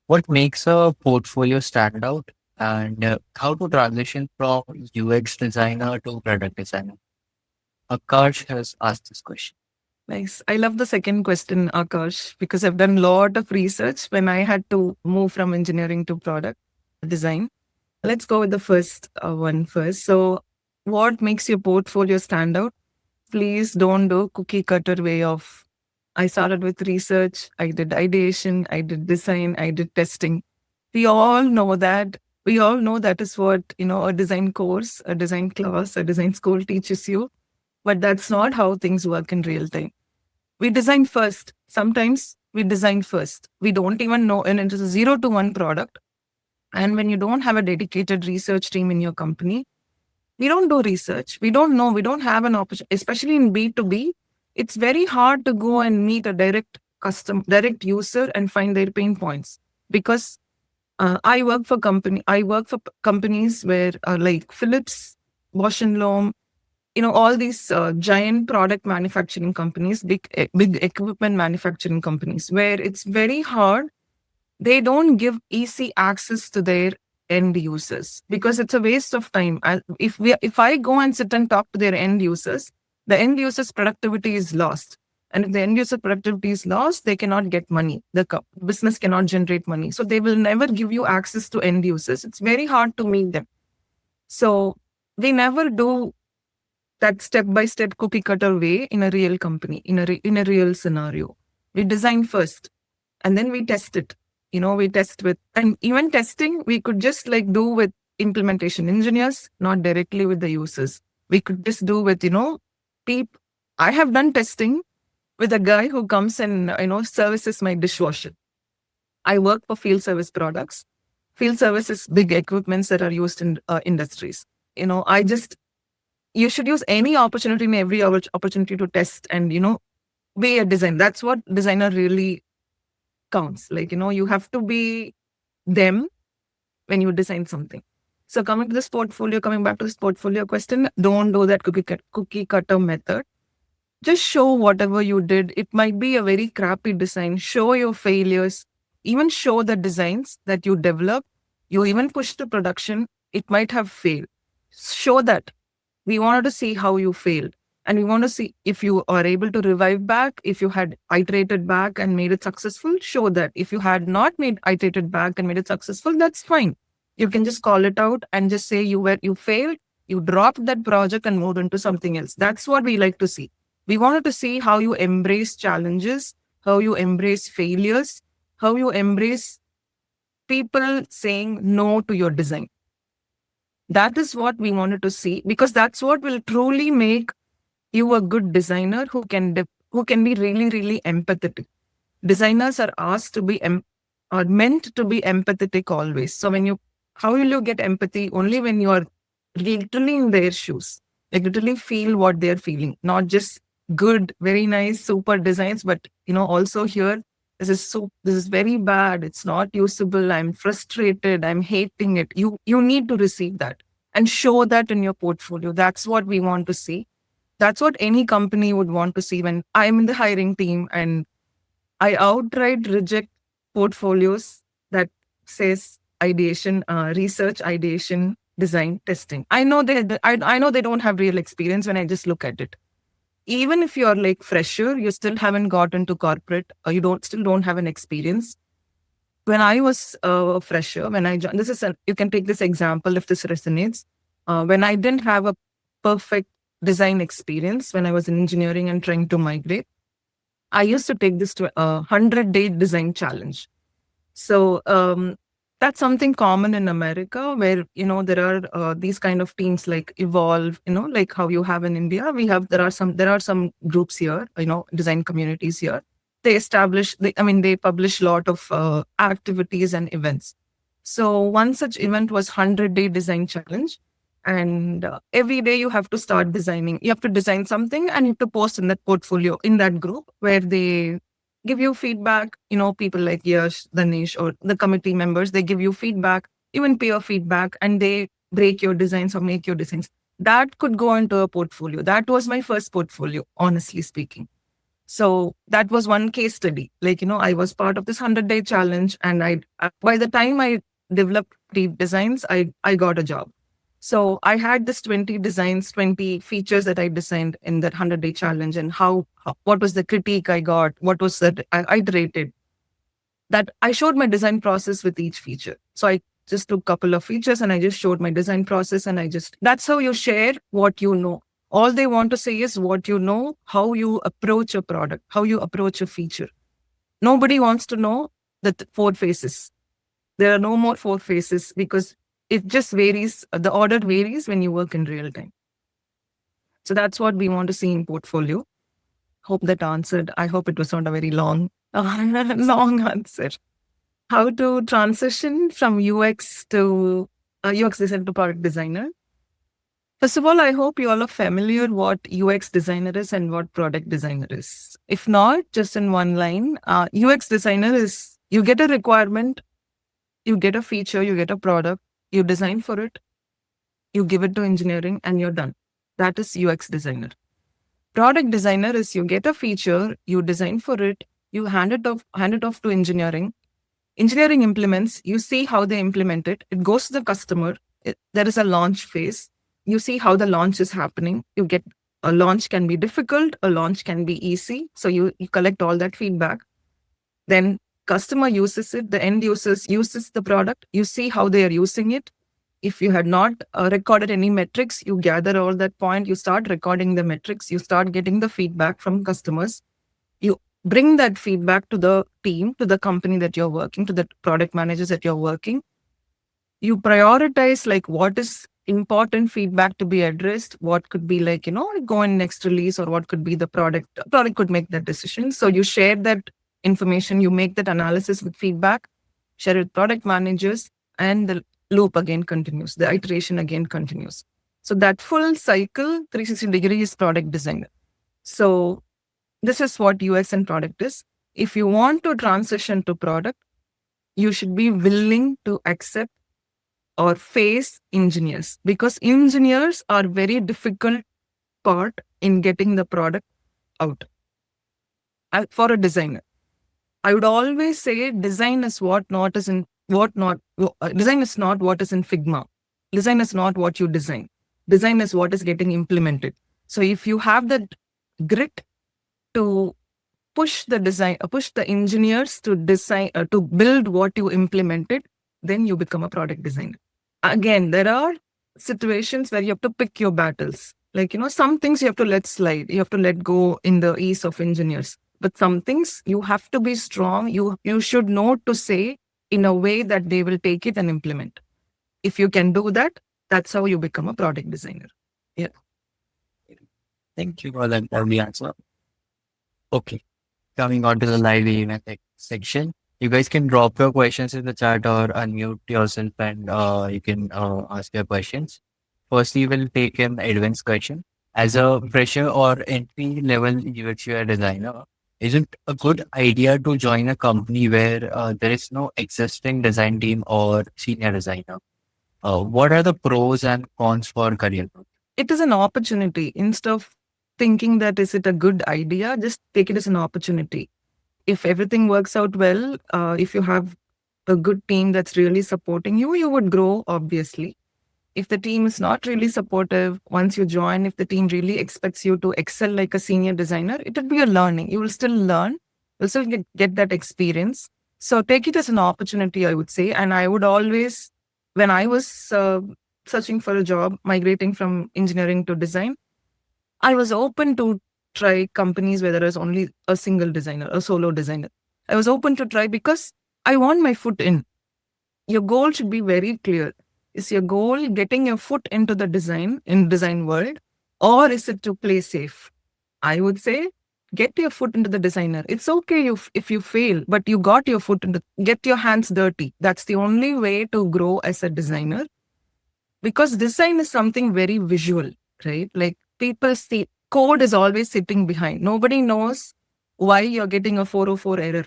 What makes a portfolio stand out, and how to transition from UX designer to product designer? Akash has asked this question. Nice. I love the second question, Akash, because I've done a lot of research when I had to move from engineering to product design. Let's go with the first one first. So, what makes your portfolio stand out? Please don't do cookie cutter way of, I started with research, I did ideation, I did design, I did testing. We all know that. We all know that is what, a design course, a design class, a design school teaches you. But that's not how things work in real time. We design first. Sometimes we design first. We don't even know, and it is a 0 to 1 product. And when you don't have a dedicated research team in your company, we don't do research. We don't know. We don't have an opportunity, especially in B2B. It's very hard to go and meet a direct user and find their pain points, because I work for companies where like Philips, Bosch and Lomb, all these giant product manufacturing companies, big equipment manufacturing companies, where it's very hard. They don't give easy access to their end users because it's a waste of time. If I go and sit and talk to their end users, the end users productivity is lost. And if the end user productivity is lost, they cannot get money. The business cannot generate money. So they will never give you access to end users. It's very hard to meet them. So they never do that step-by-step cookie cutter way in a real company, in a real scenario. We design first and then we test it. We test with, and even testing, we could just like do with implementation engineers, not directly with the users. We could just do with, people. I have done testing with a guy who comes and, services my dishwasher. I work for field service products. Field service is big equipments that are used in industries. I just, you should use any opportunity in every opportunity to test and, be a design. That's what designer really counts. Like, you have to be them when you design something. So coming back to this portfolio question, don't do that cookie cutter method. Just show whatever you did. It might be a very crappy design. Show your failures. Even show the designs that you develop. You even push to production. It might have failed. Show that. We wanted to see how you failed. And we want to see if you are able to revive back, if you had iterated back and made it successful, show that. If you had not made iterated back and made it successful, that's fine. You can just call it out and just say you failed, you dropped that project and moved into something else. That's what we like to see. We wanted to see how you embrace challenges, how you embrace failures, how you embrace people saying no to your design. That is what we wanted to see, because that's what will truly make you a good designer who can be really, really empathetic. Designers are asked to be are meant to be empathetic always. So how will you get empathy? Only when you are literally in their shoes, like literally feel what they're feeling, not just good, very nice, super designs, but also here, this is very bad. It's not usable. I'm frustrated. I'm hating it. You need to receive that and show that in your portfolio. That's what we want to see. That's what any company would want to see when I'm in the hiring team, and I outright reject portfolios that says ideation, research, ideation, design, testing. I know they don't have real experience when I just look at it. Even if you're like fresher, you still haven't got into corporate, or you still don't have an experience. When I was a fresher, when I joined, you can take this example if this resonates. When I didn't have a perfect design experience, when I was in engineering and trying to migrate, I used to take this to a 100-day design challenge. So that's something common in America, where there are these kind of teams like Evolve, like how you have in India. There are some groups here, design communities here. They publish a lot of activities and events. So one such event was 100-day design challenge. And every day you have to start designing. You have to design something and you have to post in that portfolio, in that group, where they give you feedback. People like Yash, Danish, or the committee members, they give you feedback, even peer feedback, and they break your designs or make your designs. That could go into a portfolio. That was my first portfolio, honestly speaking. So that was one case study. Like, I was part of this 100-day challenge, and by the time I developed 3 designs, I got a job. So I had this 20 designs, 20 features that I designed in that 100-day challenge, and what was the critique I got, what was that I iterated. That I showed my design process with each feature. So I just took a couple of features and I just showed my design process, and that's how you share what you know. All they want to say is what you know, how you approach a product, how you approach a feature. Nobody wants to know the 4 phases. There are no more 4 phases, because it just varies. The order varies when you work in real time. So that's what we want to see in portfolio. Hope that answered. I hope it was not a very long answer. How to transition from UX designer to product designer? First of all, I hope you all are familiar what UX designer is and what product designer is. If not, just in one line, UX designer is, you get a requirement, you get a feature, you get a product, you design for it, you give it to engineering, and you're done. That is UX designer. Product designer is, you get a feature, you design for it, you hand it off to engineering. Engineering implements, you see how they implement it. It goes to the customer. There is a launch phase. You see how the launch is happening. A launch can be difficult, a launch can be easy. So you collect all that feedback. Then customer uses it, the end users uses the product. You see how they are using it. If you had not recorded any metrics, you gather all that point, you start recording the metrics, you start getting the feedback from customers. You bring that feedback to the team, to the company that you're working, to the product managers that you're working. You prioritize like what is important feedback to be addressed, what could be like, go in next release, or what could be the product could make that decision. So you share that information, you make that analysis with feedback, share it with product managers, and the loop again continues, the iteration again continues. So that full cycle, 360 degrees product design. So this is what UX and product is. If you want to transition to product, you should be willing to accept or face engineers, because engineers are very difficult part in getting the product out. For a designer, I would always say design is design is not what is in Figma. Design is not what you design. Design is what is getting implemented. So if you have that grit to push the engineers to design, to build what you implemented, then you become a product designer. Again, there are situations where you have to pick your battles. Like, some things you have to let slide. You have to let go in the ease of engineers. But some things you have to be strong. You should know to say in a way that they will take it and implement. If you can do that, that's how you become a product designer. Yeah. Thank you for that lovely answer. Okay, coming on to the live event section. You guys can drop your questions in the chat or unmute yourself and you can ask your questions. Firstly, we'll take an advanced question. As a fresher or entry level UX/UI designer, is it a good idea to join a company where there is no existing design team or senior designer? What are the pros and cons for career growth? It is an opportunity. Instead of thinking that is it a good idea, just take it as an opportunity. If everything works out well, if you have a good team that's really supporting you, you would grow, obviously. If the team is not really supportive, once you join, if the team really expects you to excel like a senior designer, it would be a learning. You will still learn, you'll still get that experience. So take it as an opportunity, I would say. And I would always, when I was searching for a job, migrating from engineering to design, I was open to try companies where there is only a single designer, a solo designer. I was open to try because I want my foot in. Your goal should be very clear. Is your goal getting your foot into the design world, or is it to play safe? I would say get your foot into the designer. It's okay if you fail, but you got your foot into, get your hands dirty. That's the only way to grow as a designer, because design is something very visual, right? Like people see code is always sitting behind. Nobody knows why you're getting a 404 error,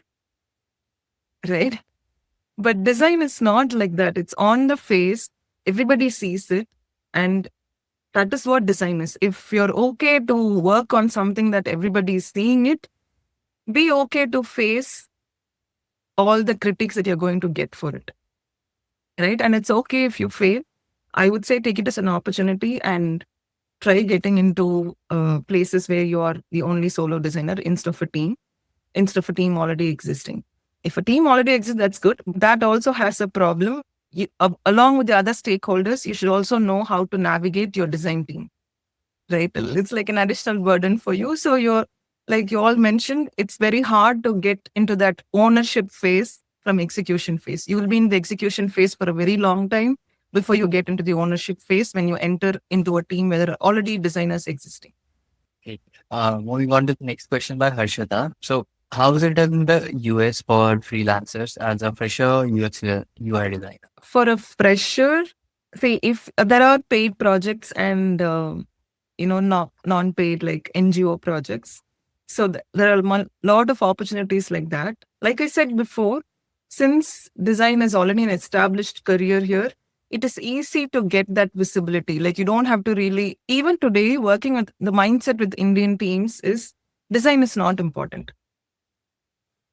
right? But design is not like that. It's on the face. Everybody sees it. And that is what design is. If you're okay to work on something that everybody is seeing it, be okay to face all the critics that you're going to get for it. Right? And it's okay if you fail. I would say take it as an opportunity and try getting into places where you are the only solo designer instead of a team already existing. If a team already exists, that's good. That also has a problem. Along with the other stakeholders, you should also know how to navigate your design team, right? It's like an additional burden for you. So you're, like you all mentioned, it's very hard to get into that ownership phase from execution phase. You will be in the execution phase for a very long time before you get into the ownership phase when you enter into a team where there are already designers existing. Okay. Moving on to the next question by Harshita. So, how is it in the US for freelancers as a fresher UX UI designer? For a fresher, see, if there are paid projects and non-paid like NGO projects, so there are a lot of opportunities like that. Like I said before, since design is already an established career here, it is easy to get that visibility. Like you don't have to really, even today, working with the mindset with Indian teams is design is not important.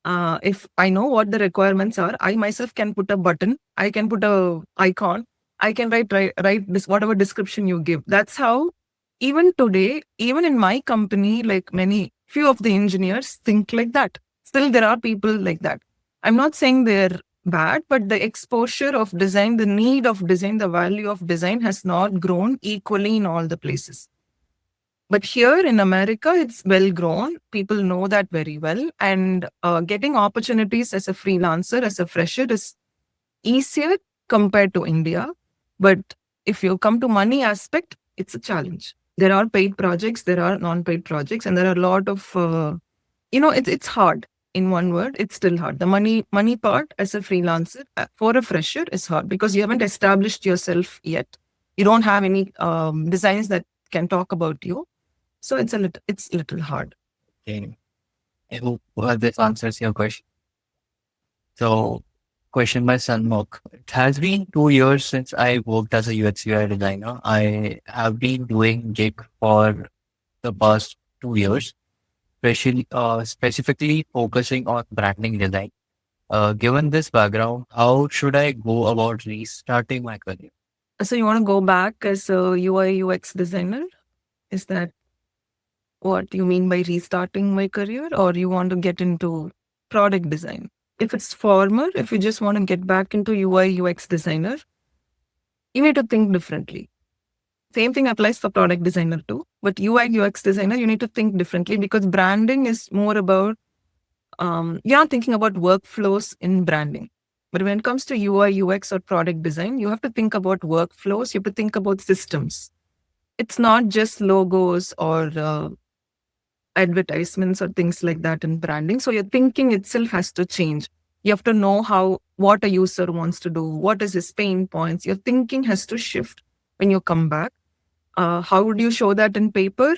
If I know what the requirements are, I myself can put a button, I can put a icon, I can write this whatever description you give. That's how even today, even in my company, like few of the engineers think like that. Still, there are people like that. I'm not saying they're bad, but the exposure of design, the need of design, the value of design has not grown equally in all the places. But here in America, it's well grown. People know that very well. And getting opportunities as a freelancer, as a fresher, is easier compared to India. But if you come to money aspect, it's a challenge. There are paid projects, there are non-paid projects, and there are a lot of it's hard. In one word, it's still hard. The money part as a freelancer for a fresher is hard because you haven't established yourself yet. You don't have any designs that can talk about you, so it's little hard. Okay. I hope this answers your question. So, question by Sanmok. It has been 2 years since I worked as a UX UI designer. I have been doing gig for the past 2 years, specifically focusing on branding design. Given this background, how should I go about restarting my career? So you want to go back as a UI UX designer? Is that what you mean by restarting my career, or you want to get into product design? If it's former, if you just want to get back into UI UX designer, you need to think differently. Same thing applies for product designer too. But UI UX designer, you need to think differently because branding is more about you're not thinking about workflows in branding. But when it comes to UI UX or product design, you have to think about workflows. You have to think about systems. It's not just logos or advertisements or things like that in branding. So your thinking itself has to change. You have to know what a user wants to do, what is his pain points. Your thinking has to shift when you come back. How would you show that in paper?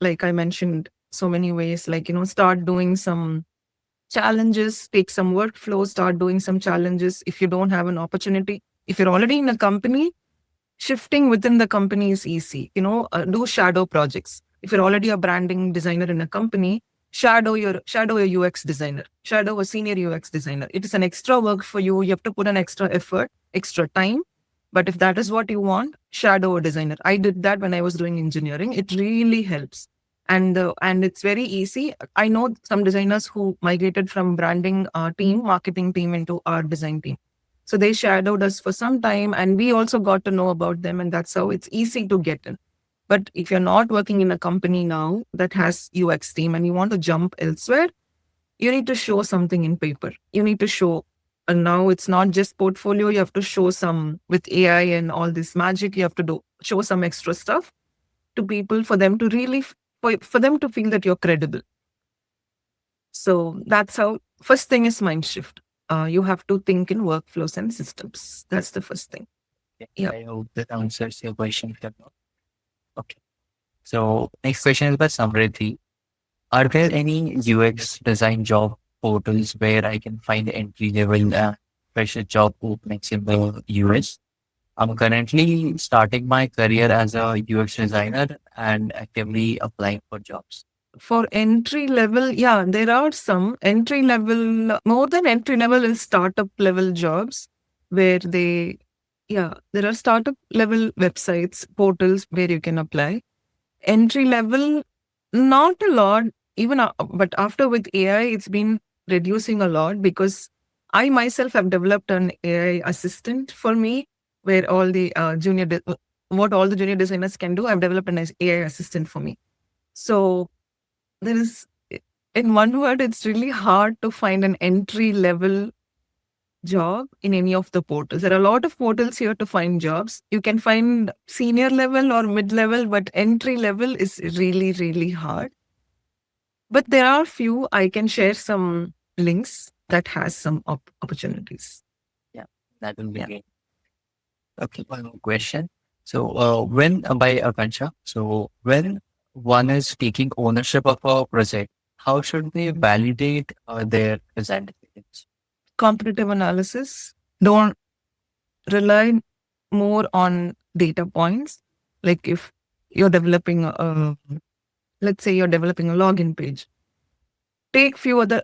Like I mentioned, so many ways, like, start doing some challenges, take some workflows, start doing some challenges. If you don't have an opportunity, if you're already in a company, shifting within the company is easy. Do shadow projects. If you're already a branding designer in a company, shadow a UX designer, shadow a senior UX designer. It is an extra work for you. You have to put an extra effort, extra time. But if that is what you want, shadow a designer. I did that when I was doing engineering. It really helps. And it's very easy. I know some designers who migrated from branding team, marketing team into our design team. So they shadowed us for some time and we also got to know about them. And that's how it's easy to get in. But if you're not working in a company now that has UX team and you want to jump elsewhere, you need to show something in paper. You need to show, and now it's not just portfolio. You have to show some with AI and all this magic. You have to show some extra stuff to people for them to really, for them to feel that you're credible. So that's how, first thing is mind shift. You have to think in workflows and systems. That's the first thing. Yeah. I hope that answers your question. Okay. So next question is by Samriddhi. Are there any UX design job portals where I can find entry level fresher job openings in the US? I'm currently starting my career as a UX designer and actively applying for jobs. For entry level, yeah, there are some entry level, more than entry level is startup level jobs where there are startup level websites, portals where you can apply. Entry level, not a lot, even, but after with AI, it's been reducing a lot because I myself have developed an AI assistant for me where all the what all the junior designers can do. I've developed an AI assistant for me. So there is, in one word, it's really hard to find an entry level job in any of the portals. There are a lot of portals here to find jobs. You can find senior level or mid level, but entry level is really, really hard. But there are few. I can share some links that has some opportunities. Yeah, that will be great. Okay, one more question. So, when by Akansha, so when one is taking ownership of a project, how should they validate their design decisions? Competitive analysis. Don't rely more on data points. Like if you're developing let's say you're developing a login page, take few other,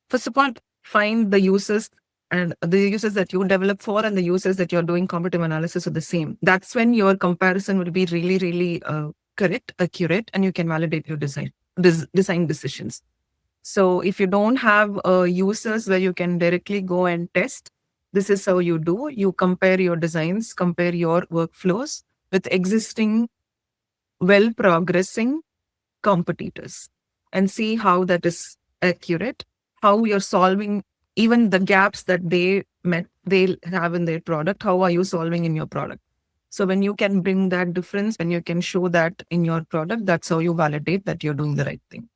first of all, find the users and the users that you develop for and the users that you're doing competitive analysis are the same. That's when your comparison will be really, really correct, accurate, and you can validate your design decisions. So if you don't have users where you can directly go and test, this is how you do. You compare your designs, compare your workflows with existing, well progressing competitors and see how that is accurate, how you're solving even the gaps that they have in their product. How are you solving in your product? So when you can bring that difference, when you can show that in your product, that's how you validate that you're doing the right thing.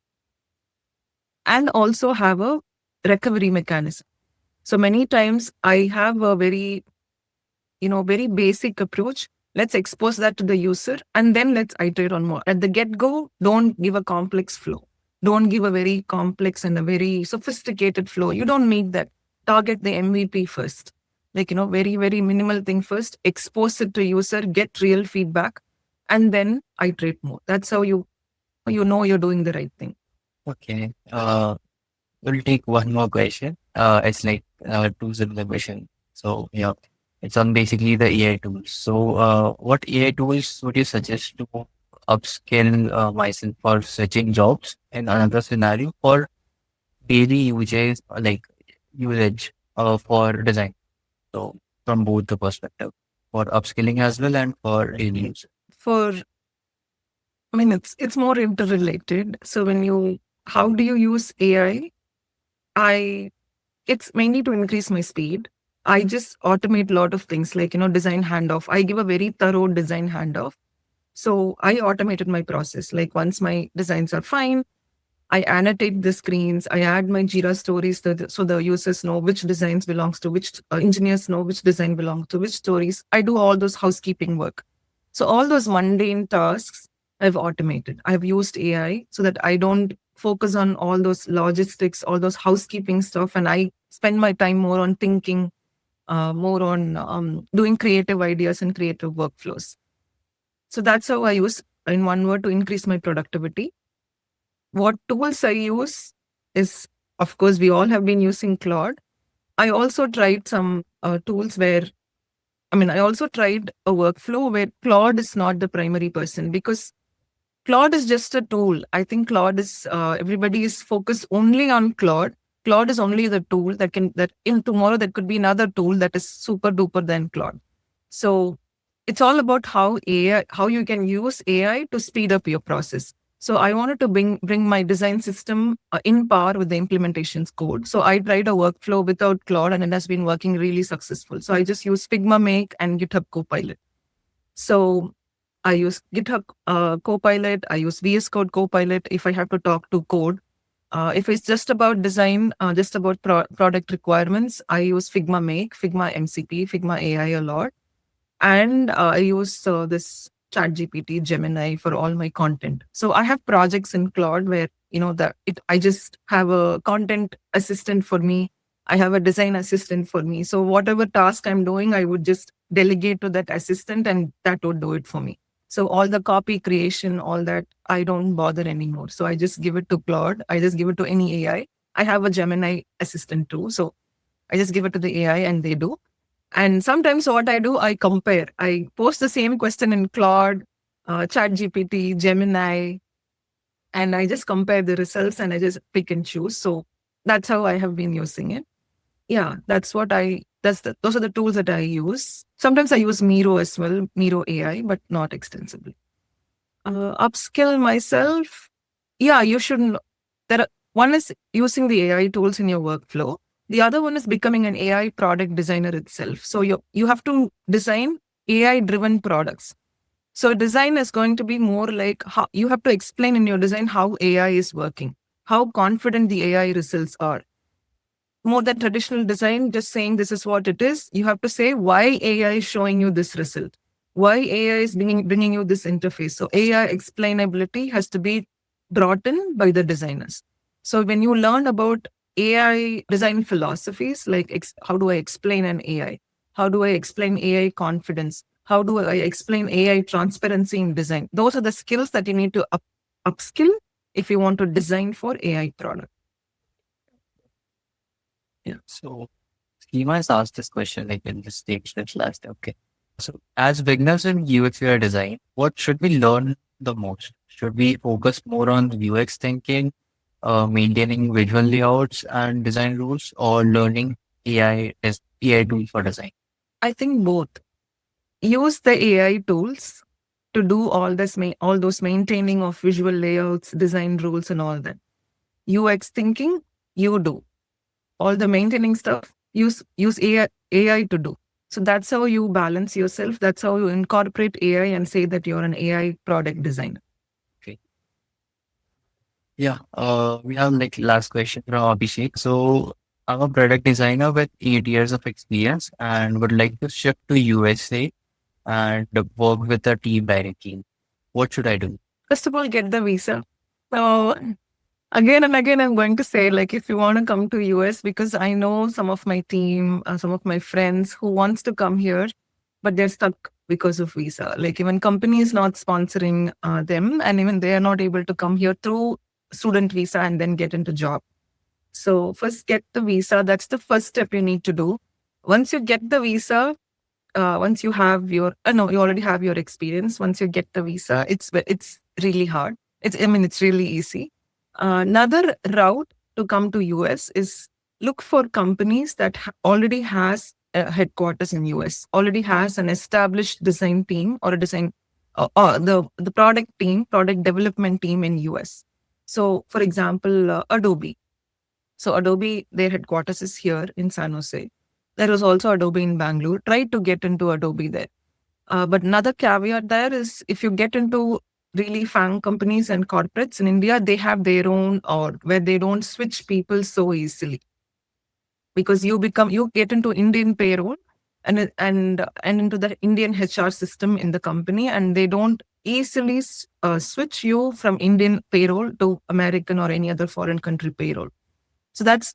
And also have a recovery mechanism. So many times I have a very basic approach. Let's expose that to the user and then let's iterate on more. At the get-go, don't give a complex flow. Don't give a very complex and a very sophisticated flow. You don't need that. Target the MVP first. Very, very minimal thing first. Expose it to user, get real feedback, and then iterate more. That's how you know you're doing the right thing. Okay. We'll take one more question. It's like two similar question. So yeah, it's on basically the AI tools. So what AI tools would you suggest to upskill myself for searching jobs in another scenario for daily usage for design? So from both the perspective, for upskilling as well and for daily use. For it's more interrelated. So how do you use AI? It's mainly to increase my speed. I just automate a lot of things like, design handoff. I give a very thorough design handoff. So I automated my process. Like once my designs are fine, I annotate the screens. I add my Jira stories so the users know which designs belongs to which engineers know which design belongs to which stories. I do all those housekeeping work. So all those mundane tasks I've automated. I've used AI so that I don't focus on all those logistics, all those housekeeping stuff, and I spend my time more on thinking, more on doing creative ideas and creative workflows. So that's how I use, in one word, to increase my productivity. What tools I use is, of course, we all have been using Claude. I also tried some tools I also tried a workflow where Claude is not the primary person, because Claude is just a tool. I think Claude is, everybody is focused only on Claude. Claude is only the tool that in tomorrow there could be another tool that is super duper than Claude. So it's all about how you can use AI to speed up your process. So I wanted to bring my design system in par with the implementation's code. So I tried a workflow without Claude and it has been working really successful. So I just use Figma Make and GitHub Copilot. So I use GitHub Copilot. I use VS Code Copilot if I have to talk to code. If it's just about design, just about product requirements, I use Figma Make, Figma MCP, Figma AI a lot. And I use this ChatGPT, Gemini for all my content. So I have projects in Claude where, I just have a content assistant for me. I have a design assistant for me. So whatever task I'm doing, I would just delegate to that assistant and that would do it for me. So all the copy creation, all that, I don't bother anymore. So I just give it to Claude. I just give it to any AI. I have a Gemini assistant too. So I just give it to the AI and they do. And sometimes what I do, I compare. I post the same question in Claude, ChatGPT, Gemini, and I just compare the results and I just pick and choose. So that's how I have been using it. Yeah, those are the tools that I use. Sometimes I use Miro as well, Miro AI, but not extensively. Upskill myself. Yeah, you shouldn't. One is using the AI tools in your workflow. The other one is becoming an AI product designer itself. So you have to design AI-driven products. So design is going to be more like how you have to explain in your design how AI is working, how confident the AI results are. More than traditional design, just saying this is what it is, you have to say why AI is showing you this result, why AI is bringing you this interface. So AI explainability has to be brought in by the designers. So when you learn about AI design philosophies, like how do I explain an AI? How do I explain AI confidence? How do I explain AI transparency in design? Those are the skills that you need to upskill if you want to design for AI product. Yeah. So Schema has asked this question like in the stage that's last. Okay. So as beginners in UX UI design, what should we learn the most? Should we focus more on UX thinking, maintaining visual layouts and design rules, or learning AI tool for design? I think both. Use the AI tools to do all this, all those maintaining of visual layouts, design rules, and all that. UX thinking, you do all the maintaining stuff. Use AI to do. So that's how you balance yourself. That's how you incorporate AI and say that you're an AI product designer. Okay. Yeah. We have like last question from Abhishek. So I'm a product designer with 8 years of experience and would like to shift to USA and work with a team directly. What should I do? First of all, get the visa. So again and again, I'm going to say, like, if you want to come to US, because I know some of my team, some of my friends who wants to come here, but they're stuck because of visa. Like, even companies not sponsoring them, and even they are not able to come here through student visa and then get into job. So first get the visa. That's the first step you need to do. Once you get the visa, once you have your no, you already have your experience. Once you get the visa, it's really hard. It's really easy. Another route to come to US is look for companies that already has a headquarters in US, already has an established design team or a design or the product team, product development team in US. So, for example, Adobe. So Adobe, their headquarters is here in San Jose. There was also Adobe in Bangalore. Try to get into Adobe there. But another caveat there is if you get into really FANG companies and corporates in India, they have their own or where they don't switch people so easily because you get into Indian payroll and into the Indian HR system in the company, and they don't easily switch you from Indian payroll to American or any other foreign country payroll. So that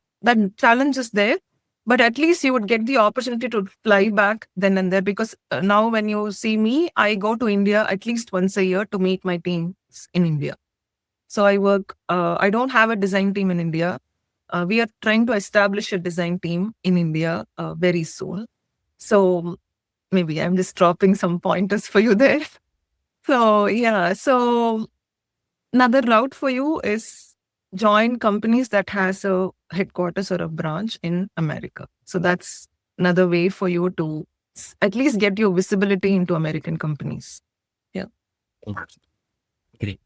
challenge is there, but at least you would get the opportunity to fly back then and there because now when you see me, I go to India at least once a year to meet my teams in India. So I work. I don't have a design team in India. We are trying to establish a design team in India very soon. So maybe I'm just dropping some pointers for you there. So yeah. So another route for you is join companies that has a headquarters or a branch in America. So that's another way for you to at least get your visibility into American companies. Yeah. Great.